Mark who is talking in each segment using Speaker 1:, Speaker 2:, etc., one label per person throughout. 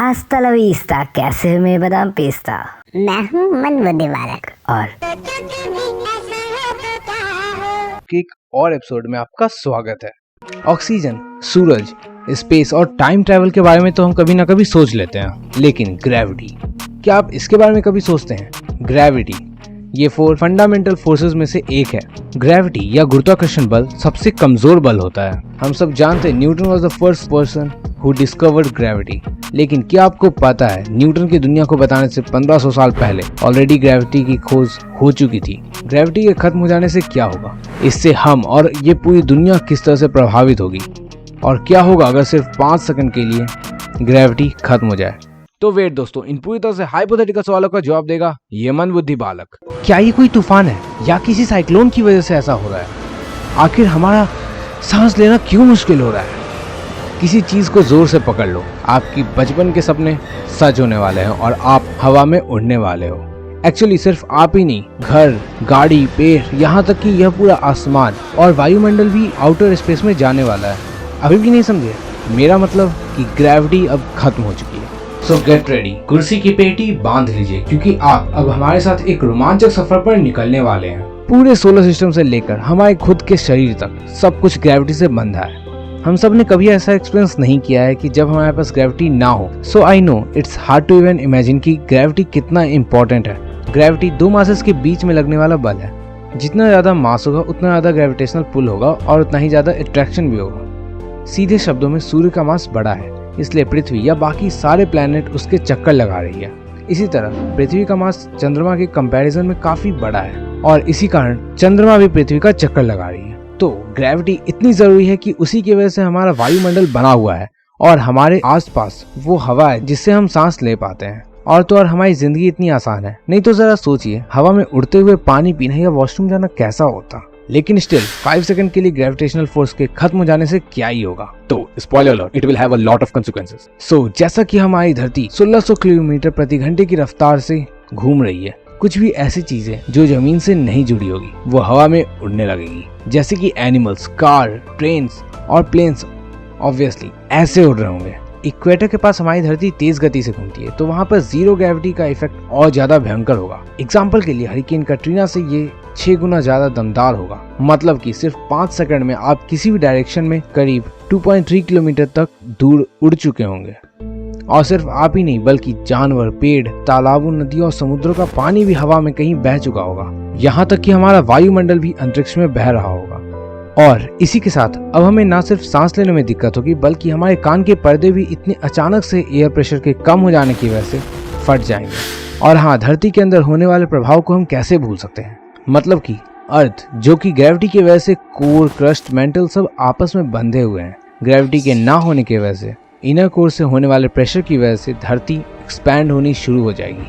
Speaker 1: Hasta la vista, कैसे हो मैं बादाम पेस्ता।
Speaker 2: मैं हूँ मनबुद्धि बालक।
Speaker 1: और
Speaker 3: एक और एपिसोड में आपका स्वागत है। ऑक्सीजन, सूरज, स्पेस और टाइम ट्रैवल के बारे में तो हम कभी ना कभी सोच लेते हैं, लेकिन ग्रेविटी, क्या आप इसके बारे में कभी सोचते हैं? ग्रेविटी ये 4 फंडामेंटल फोर्सेस में से एक है। ग्रेविटी या गुरुत्वाकर्षण बल सबसे कमजोर बल होता है। हम सब जानते हैं Newton was the first person who discovered gravity, लेकिन क्या आपको पता है न्यूटन की दुनिया को बताने से 1500 साल पहले ऑलरेडी ग्रेविटी की खोज हो चुकी थी। ग्रेविटी के खत्म हो जाने से क्या होगा? इससे हम और ये पूरी दुनिया किस तरह से प्रभावित होगी, और क्या होगा अगर सिर्फ 5 सेकंड के लिए ग्रेविटी खत्म हो जाए? तो वेट दोस्तों, इन पूरी तरह से हाइपोथेटिकल सवालों का जवाब देगा ये मंदबुद्धि बालक। क्या ये कोई तूफान है या किसी साइक्लोन की वजह से ऐसा हो रहा है? आखिर हमारा सांस लेना क्यों मुश्किल हो रहा है? किसी चीज को जोर से पकड़ लो, आपकी बचपन के सपने सच होने वाले हैं और आप हवा में उड़ने वाले हो। एक्चुअली सिर्फ आप ही नहीं, घर, गाड़ी, पेड़, यहाँ तक कि यह पूरा आसमान और वायुमंडल भी आउटर स्पेस में जाने वाला है। अभी भी नहीं समझे? मेरा मतलब कि ग्रेविटी अब खत्म हो चुकी है। सो गेट रेडी, कुर्सी की पेटी बांध लीजिए, क्योंकि आप अब हमारे साथ एक रोमांचक सफर पर निकलने वाले हैं। पूरे सोलर सिस्टम से लेकर हमारे खुद के शरीर तक सब कुछ ग्रेविटी से बंधा है। हम सब ने कभी ऐसा एक्सपीरियंस नहीं किया है कि जब हमारे पास ग्रेविटी ना हो। So I know it's hard to even imagine कि ग्रेविटी कितना इम्पोर्टेंट है। ग्रेविटी 2 मासेस के बीच में लगने वाला बल है। जितना ज्यादा मास होगा उतना ज्यादा ग्रेविटेशनल पुल होगा और उतना ही ज्यादा अट्रैक्शन भी होगा। सीधे शब्दों में सूर्य का मास बड़ा है, इसलिए पृथ्वी या बाकी सारे प्लैनेट उसके चक्कर लगा रही है। इसी तरह पृथ्वी का मास चंद्रमा के कंपैरिजन में काफी बड़ा है और इसी कारण चंद्रमा भी पृथ्वी का चक्कर लगा रही है। तो ग्रेविटी इतनी जरूरी है कि उसी की वजह से हमारा वायुमंडल बना हुआ है और हमारे आसपास वो हवा है जिससे हम सांस ले पाते हैं। और तो और हमारी जिंदगी इतनी आसान है। नहीं तो जरा सोचिए, हवा में उड़ते हुए पानी पीना या वॉशरूम जाना कैसा होता। लेकिन स्टिल 5 सेकंड के लिए ग्रेविटेशनल फोर्स के खत्म हो जाने से क्या ही होगा? तो spoiler alert, it will have a lot of consequences। सो जैसा कि हमारी धरती 1600 किलोमीटर प्रति घंटे की रफ्तार से घूम रही है, कुछ भी ऐसी चीजें जो जमीन से नहीं जुड़ी होगी वो हवा में उड़ने लगेगी, जैसे कि एनिमल्स, कार, ट्रेन्स और प्लेन्स ऑब्वियसली ऐसे उड़ रहे होंगे। इक्वेटर के पास हमारी धरती तेज गति से घूमती है, तो वहाँ पर जीरो ग्रेविटी का इफेक्ट और ज्यादा भयंकर होगा। एग्जाम्पल के लिए हरिकेन कटरीना से ये 6 गुना ज्यादा दमदार होगा। मतलब कि सिर्फ 5 सेकंड में आप किसी भी डायरेक्शन में करीब 2.3 किलोमीटर तक दूर उड़ चुके होंगे। और सिर्फ आप ही नहीं, बल्कि जानवर, पेड़, तालाबों, नदियों और समुद्रों का पानी भी हवा में कहीं बह चुका होगा। यहाँ तक कि हमारा वायुमंडल भी अंतरिक्ष में बह रहा होगा। और इसी के साथ अब हमें ना सिर्फ सांस लेने में दिक्कत होगी, बल्कि हमारे कान के पर्दे भी इतने अचानक से एयर प्रेशर के कम हो जाने की वजह से फट जाएंगे। और हाँ, धरती के अंदर होने वाले प्रभाव को हम कैसे भूल सकते हैं? मतलब कि अर्थ, जो कि ग्रेविटी की वजह से कोर, क्रस्ट, मेंटल सब आपस में बंधे हुए हैं। ग्रेविटी के ना होने की वजह से, इनर कोर से होने वाले प्रेशर की वजह से धरती एक्सपैंड होनी शुरू हो जाएगी।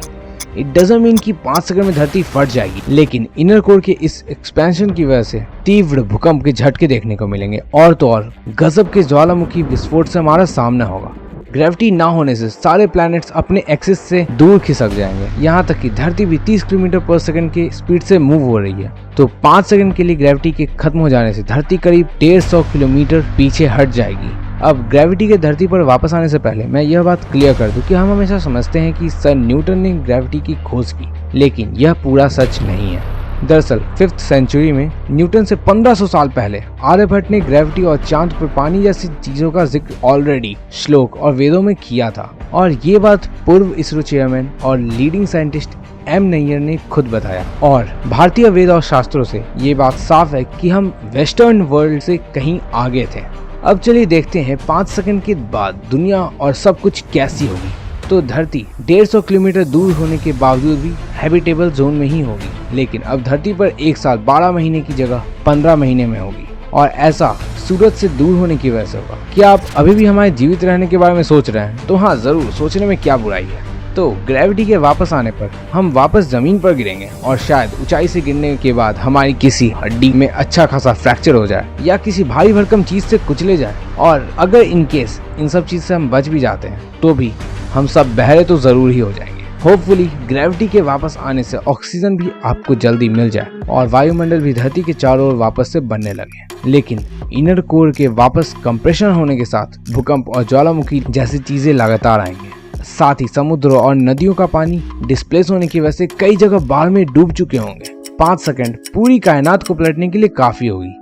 Speaker 3: इट डजंट मीन कि 5 सेकंड में धरती फट जाएगी, लेकिन इनर कोर के इस एक्सपेंशन की वजह से तीव्र भूकंप के झटके देखने को मिलेंगे। और तो और गजब के ज्वालामुखी विस्फोट से हमारा सामना होगा। ग्रेविटी ना होने से सारे प्लैनेट्स अपने एक्सिस से दूर खिसक जाएंगे, यहाँ तक कि धरती भी 30 किलोमीटर पर सेकंड के स्पीड से मूव हो रही है। तो 5 सेकंड के लिए ग्रेविटी के खत्म हो जाने से धरती करीब 150 किलोमीटर पीछे हट जाएगी। अब ग्रेविटी के धरती पर वापस आने से पहले मैं यह बात क्लियर कर दूं कि हम हमेशा समझते हैं कि सर न्यूटन ने ग्रेविटी की खोज की, लेकिन यह पूरा सच नहीं है। दरअसल 5th सेंचुरी में न्यूटन से 1500 साल पहले आर्यभट्ट ने ग्रेविटी और चांद पर पानी जैसी चीजों का जिक्र ऑलरेडी श्लोक और वेदों में किया था। और ये बात पूर्व इसरो चेयरमैन और लीडिंग साइंटिस्ट एम नैयर ने खुद बताया। और भारतीय वेद और शास्त्रों से ये बात साफ है कि हम वेस्टर्न वर्ल्ड से कहीं आगे थे। अब चलिए देखते हैं 5 सेकंड के बाद दुनिया और सब कुछ कैसी होगी। तो धरती 150 किलोमीटर दूर होने के बावजूद भी हैबिटेबल जोन में ही होगी, लेकिन अब धरती पर 1 साल 12 महीने की जगह 15 महीने में होगी। और ऐसा सूरज से दूर होने की वजह से होगा। क्या आप अभी भी हमारे जीवित रहने के बारे में सोच रहे हैं? तो हाँ, जरूर, सोचने में क्या बुराई है। तो ग्रेविटी के वापस आने पर हम वापस जमीन पर गिरेंगे और शायद ऊंचाई से गिरने के बाद हमारी किसी हड्डी में अच्छा खासा फ्रैक्चर हो जाए या किसी भारी भरकम चीज से कुचले जाए। और अगर इन केस इन सब चीज से हम बच भी जाते हैं तो भी हम सब बहरे तो जरूर ही हो जाएंगे। होपफुली ग्रेविटी के वापस आने से ऑक्सीजन भी आपको जल्दी मिल जाए और वायुमंडल भी धरती के चारों ओर वापस से बनने लगे। लेकिन इनर कोर के वापस कंप्रेशन होने के साथ भूकंप और ज्वालामुखी जैसी चीजें लगातार आएंगे। साथ ही समुद्रों और नदियों का पानी डिस्प्लेस होने की वजह से कई जगह बाढ़ में डूब चुके होंगे। 5 सेकंड पूरी कायनात को पलटने के लिए काफी होगी।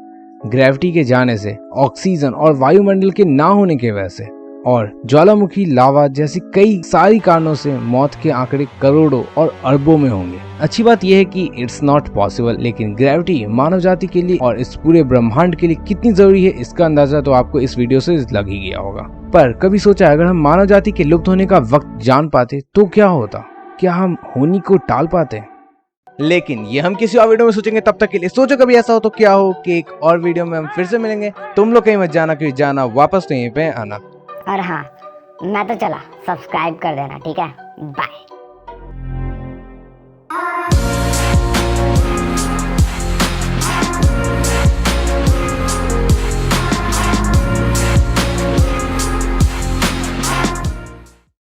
Speaker 3: ग्रेविटी के जाने से, ऑक्सीजन और वायुमंडल के ना होने की वजह से और ज्वालामुखी, लावा जैसी कई सारी कारणों से मौत के आंकड़े करोड़ों और अरबों में होंगे। अच्छी बात यह है कि इट्स नॉट पॉसिबल, लेकिन ग्रेविटी मानव जाति के लिए और इस पूरे ब्रह्मांड के लिए कितनी जरूरी है इसका अंदाजा तो आपको इस वीडियो से लग ही गया होगा। पर कभी सोचा अगर हम मानव जाति के लुप्त होने का वक्त जान पाते तो क्या होता? क्या हम होनी को टाल पाते? लेकिन ये हम किसी और वीडियो में सोचेंगे। तब तक के लिए सोचो कभी ऐसा हो तो क्या हो कि एक और वीडियो में हम फिर से मिलेंगे। तुम लोग कहीं मत जाना, क्योंकि जाना वापस नहीं पे आना।
Speaker 2: और हाँ, मैं तो चला, सब्सक्राइब कर देना, ठीक है? बाय।